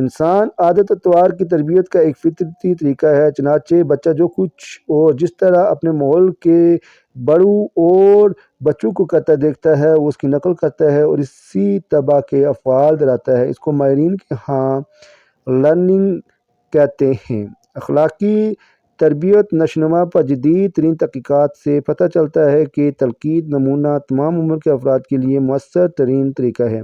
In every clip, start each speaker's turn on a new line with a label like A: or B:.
A: انسان عادت و اتوار کی تربیت کا ایک فطرتی طریقہ ہے، چنانچہ بچہ جو کچھ اور جس طرح اپنے ماحول کے بڑوں اور بچوں کو کرتا دیکھتا ہے وہ اس کی نقل کرتا ہے اور اسی طبع کے افعال دہراتا ہے۔ اس کو ماہرین کے ہاں لرننگ کہتے ہیں۔ اخلاقی تربیت نشوونما پر جدید ترین تحقیقات سے پتہ چلتا ہے کہ تلقین نمونہ تمام عمر کے افراد کے لیے مؤثر ترین طریقہ ہے۔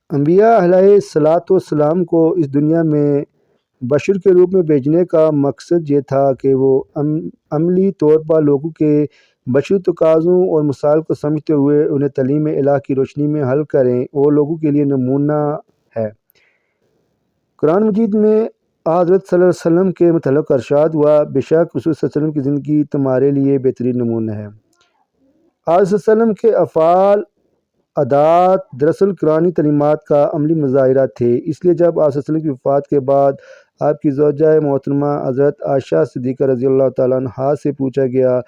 A: انبیاء علیہ الصلاۃ والسلام کو اس دنیا میں بشر کے روپ میں بھیجنے کا مقصد یہ تھا کہ وہ عملی طور پر لوگوں کے بشری تقاضوں اور مسائل کو سمجھتے ہوئے انہیں تعلیم الہ کی روشنی میں حل کریں اور لوگوں کے لیے نمونہ ہے۔ قرآن مجید میں حضرت صلی اللہ علیہ وسلم کے متعلق ارشاد ہوا، بے شک رسول صلی اللہ علیہ وسلم کی زندگی تمہارے لیے بہترین نمونہ ہے۔ حضرت صلی اللہ علیہ وسلم کے افعال عادات دراصل قرآنی تعلیمات کا عملی مظاہرہ تھے، اس لیے جب آپ صلی اللہ علیہ وسلم کی وفات کے بعد آپ کی زوجہ محترمہ حضرت عائشہ صدیقہ رضی اللہ تعالیٰ عنہا سے پوچھا گیا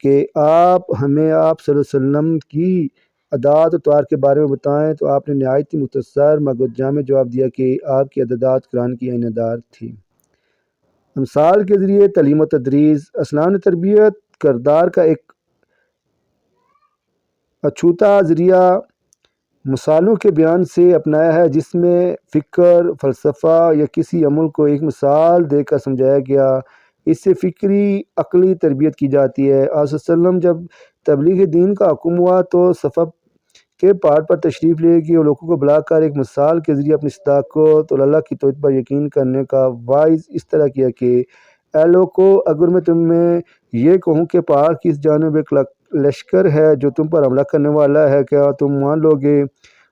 A: کہ آپ ہمیں آپ صلی اللہ علیہ وسلم کی عادات و طوار کے بارے میں بتائیں، تو آپ نے نہایت ہی مختصر مگر جامع جواب دیا کہ آپ کی عادات قرآن کی عین دار تھی۔ امثال کے ذریعے تعلیم و تدریس اسلام نے تربیت کردار کا ایک اچھوتا ذریعہ مثالوں کے بیان سے اپنایا ہے، جس میں فکر، فلسفہ یا کسی عمل کو ایک مثال دے کر سمجھایا گیا۔ اس سے فکری عقلی تربیت کی جاتی ہے۔ آپ صلی اللہ علیہ وسلم جب تبلیغ دین کا حکم ہوا تو صفا کے پہاڑ پر تشریف لے گئے اور لوگوں کو بلا کر ایک مثال کے ذریعے اپنی صداقت اور اللہ کی توحید پر یقین کرنے کا واعظ اس طرح کیا کہ اے لوگو، اگر میں تمہیں یہ کہوں کہ پہاڑ کی اس جانب ایک لشکر ہے جو تم پر حملہ کرنے والا ہے، کیا تم مان لو گے؟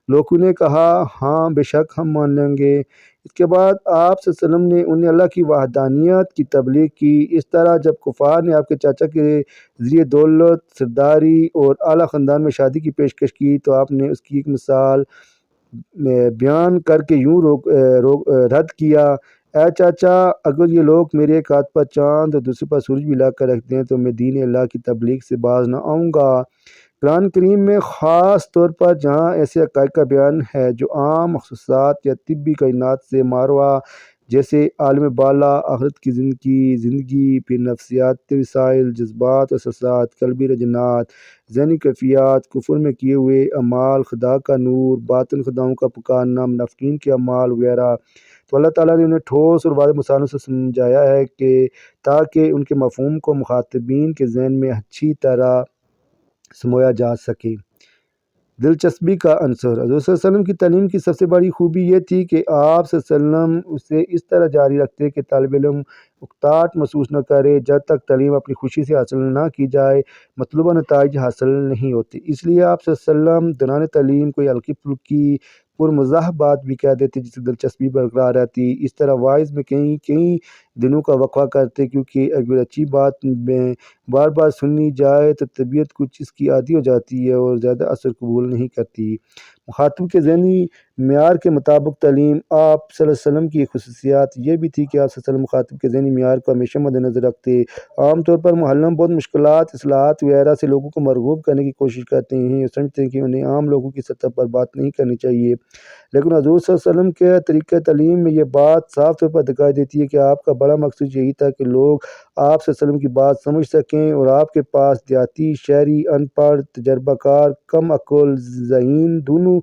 A: لوگوں نے کہا ہاں بے شک ہم مان لیں گے۔ اس کے بعد آپ صلی اللہ علیہ وسلم نے انہیں اللہ کی وحدانیت کی تبلیغ کی۔ اس طرح جب کفار نے آپ کے چاچا کے ذریعے دولت، سرداری اور اعلیٰ خاندان میں شادی کی پیشکش کی تو آپ نے اس کی ایک مثال بیان کر کے یوں رد کیا، اے چاچا، اگر یہ لوگ میرے ایک ہاتھ پر چاند اور دوسرے پر سورج بھی لا کر رکھ دیں تو میں دین اللہ کی تبلیغ سے باز نہ آؤں گا۔ قرآن کریم میں خاص طور پر جہاں ایسے حقائق کا بیان ہے جو عام مخصوصات یا طبی کائنات سے ماروا، جیسے عالم بالا، آخرت کی زندگی، پھر نفسیاتی وسائل، جذبات، احساسات، قلبی رجحانات، ذہنی کیفیات، کفر میں کیے ہوئے اعمال، خدا کا نور، باطن خداؤں کا پکارنا، منافقین کے اعمال وغیرہ، تو اللہ تعالیٰ نے انہیں ٹھوس اور واضح مثالوں سے سمجھایا ہے کہ تاکہ ان کے مفہوم کو مخاطبین کے ذہن میں اچھی طرح سمویا جا سکے۔ دلچسپی کا عنصر حضرت صلی اللہ علیہ وسلم کی تعلیم کی سب سے بڑی خوبی یہ تھی کہ آپ صلی اللہ علیہ وسلم اسے اس طرح جاری رکھتے کہ طالب علم اکتاہٹ محسوس نہ کرے۔ جب تک تعلیم اپنی خوشی سے حاصل نہ کی جائے مطلوبہ نتائج حاصل نہیں ہوتے۔ اس لیے آپ صلی اللہ علیہ وسلم دوران تعلیم کوئی ہلکی پھلکی پرمزاح بات بھی کہہ دیتے جس سے دلچسپی برقرار رہتی۔ اس طرح واعظ میں کئی دنوں کا وقفہ کرتے، کیونکہ اگر اچھی بات میں بار بار سنی جائے تو طبیعت کچھ اس کی عادی ہو جاتی ہے اور زیادہ اثر قبول نہیں کرتی۔ مخاطب کے ذہنی معیار کے مطابق تعلیم آپ صلی اللہ علیہ وسلم کی خصوصیات یہ بھی تھی کہ آپ صلی اللہ علیہ وسلم مخاطب کے ذہنی معیار کو ہمیشہ مد نظر رکھتے۔ عام طور پر محلوں میں بہت مشکلات، اصلاحات وغیرہ سے لوگوں کو مرغوب کرنے کی کوشش کرتے ہیں اور سمجھتے ہیں کہ انہیں عام لوگوں کی سطح پر بات نہیں کرنی چاہیے، لیکن حضور صلی اللہ علیہ وسلم کے طریقہ تعلیم میں یہ بات صاف طور پر دکھائی دیتی ہے کہ آپ کا بڑا مقصد یہی تھا کہ لوگ آپ صلی اللہ علیہ وسلم کی بات سمجھ سکیں، اور آپ کے پاس دیہاتی، شہری، ان پڑھ، تجربہ کار، کم عقل، ذہین دونوں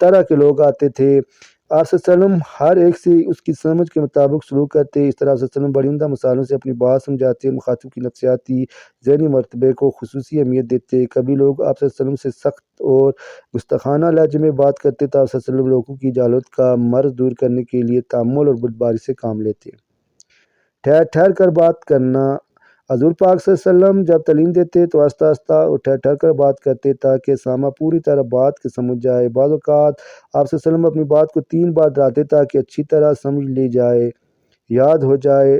A: طرح کے لوگ آتے تھے۔ آپ صلی اللہ علیہ وسلم ہر ایک سے اس کی سمجھ کے مطابق سلوک کرتے۔ اس طرح آپ صلی اللہ علیہ وسلم بڑی عمدہ مثالوں سے اپنی بات سمجھاتے اور مخاطب کی نفسیاتی ذہنی مرتبے کو خصوصی اہمیت دیتے۔ کبھی لوگ آپ صلی اللہ علیہ وسلم سے سخت اور گستاخانہ لہجے میں بات کرتے تو آپ صلی اللہ علیہ وسلم لوگوں کی جہالت کا مرض دور کرنے کے لیے تأمل اور بردباری سے کام لیتے۔ ٹھہر کر بات کرنا حضور پاک صلی اللہ علیہ وسلم جب تعلیم دیتے تو آہستہ آہستہ اور ٹھہر کر بات کرتے تاکہ سامع پوری طرح بات کے سمجھ جائے۔ بعض اوقات آپ صلی اللہ علیہ وسلم اپنی بات کو 3 بار دہراتے تاکہ اچھی طرح سمجھ لی جائے، یاد ہو جائے۔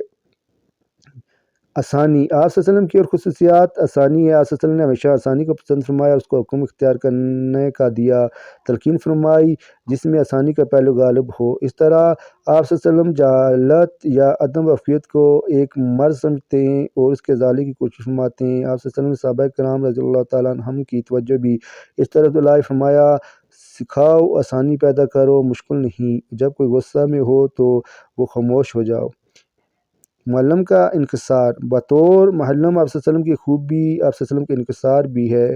A: آسانی آپ صلی اللہ علیہ وسلم کی اور خصوصیات آسانی ہے۔ آپ صلی اللہ علیہ وسلم نے ہمیشہ آسانی کو پسند فرمایا، اس کو حکم اختیار کرنے کا دیا، تلقین فرمائی جس میں آسانی کا پہلو غالب ہو۔ اس طرح آپ صلی اللہ علیہ وسلم جہالت یا عدم وفیت کو ایک مرض سمجھتے ہیں اور اس کے ازالے کی کوشش فرماتے ہیں۔ آپ صلی اللہ علیہ وسلم نے صحابہ کرام رضی اللہ تعالیٰ عنہم کی توجہ بھی اس طرف دلائی، فرمایا سکھاؤ، آسانی پیدا کرو، مشکل نہیں۔ جب کوئی غصہ میں ہو تو وہ خاموش ہو جاؤ۔ معلم کا انکسار بطور معلم آپ صلی اللہ علیہ وسلم کی خوبی آپ صلی اللہ علیہ وسلم کا انکسار بھی ہے۔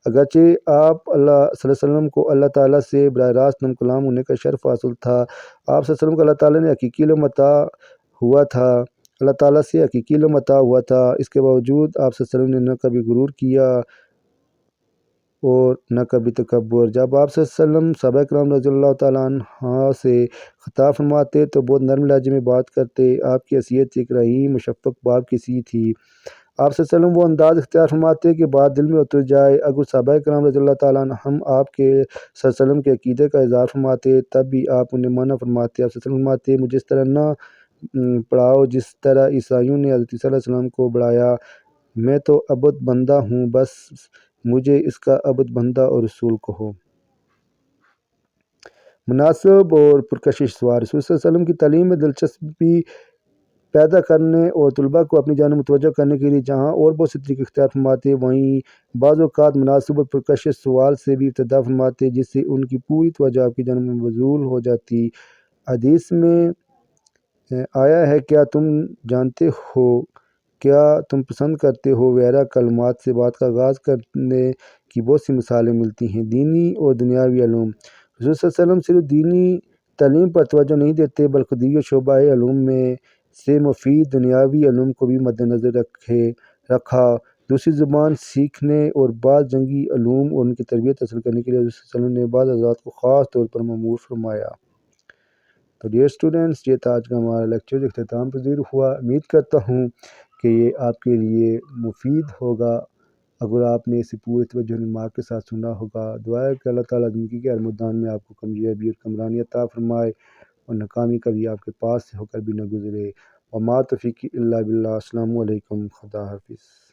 A: اگرچہ آپ اللہ صلی اللہ علیہ وسلم کو اللہ تعالیٰ سے براہ راست نم کلام ہونے کا شرف حاصل تھا، آپ صلی اللہ علیہ وسلم کو اللہ تعالیٰ نے حقیقی علم عطا ہوا تھا، اللہ تعالیٰ سے حقیقی علم عطا ہوا تھا۔ اس کے باوجود آپ صلی اللہ علیہ وسلم نے نہ کبھی غرور کیا اور نہ کبھی تکبر۔ جب آپ صلی اللہ علیہ وسلم صحابہ کرام رضی اللہ تعالیٰ عنہ سے خطاب فرماتے تو بہت نرم لہجے میں بات کرتے۔ آپ کی حیثیت ایک رحیم مشفق باپ کی سی تھی۔ آپ صلی اللہ علیہ وسلم وہ انداز اختیار فرماتے کہ بات دل میں اتر جائے۔ اگر صحابہ کرام رضی اللہ تعالیٰ عنہم آپ کے صلی اللہ علیہ وسلم کے عقیدے کا اظہار فرماتے تب بھی آپ انہیں منع فرماتے۔ آپ صلی اللہ علیہ وسلم فرماتے مجھے اس طرح نہ پڑھاؤ جس طرح عیسائیوں نے حضرت عیسیٰ علیہ السلام کو پڑھایا، میں تو عبد بندہ ہوں، بس مجھے اس کا عبد بندہ اور رسول کہو۔ مناسب اور پرکشش سوال۔ رسول صلی اللہ علیہ وسلم کی تعلیم میں دلچسپی پیدا کرنے اور طلباء کو اپنی جانب متوجہ کرنے کے لیے جہاں اور بہت سے طریقے اختیار فرماتے وہیں بعض اوقات مناسب اور پرکشش سوال سے بھی ابتدا فرماتے جس سے ان کی پوری توجہ آپ کی جانب مبذول ہو جاتی۔ حدیث میں آیا ہے کیا تم جانتے ہو، کیا تم پسند کرتے ہو وغیرہ کلمات سے بات کا آغاز کرنے کی بہت سی مثالیں ملتی ہیں۔ دینی اور دنیاوی علوم۔ رسول صلی اللہ علیہ وسلم صرف دینی تعلیم پر توجہ نہیں دیتے بلکہ دیگر شعبۂ علوم میں سے مفید دنیاوی علوم کو بھی مد نظر رکھا۔ دوسری زبان سیکھنے اور بعض جنگی علوم اور ان کی تربیت حاصل کرنے کے لیے رسول صلی اللہ علیہ وسلم نے بعض حضرات کو خاص طور پر مأمور فرمایا۔ تو ڈیئر اسٹوڈنٹس، یہ تھا آج کا ہمارا لیکچر، اختتام پذیر ہوا۔ امید کرتا ہوں کہ یہ آپ کے لیے مفید ہوگا اگر آپ نے اسے پورے توجہ و دماغ کے ساتھ سنا ہوگا۔ دعا ہے کہ اللہ تعالیٰ زندگی کے ہر میدان میں آپ کو کامیابی اور کامرانی عطا فرمائے اور ناکامی کبھی آپ کے پاس سے ہو کر بھی نہ گزرے۔ وما توفیقی الا باللہ۔ السلام علیکم، خدا حافظ۔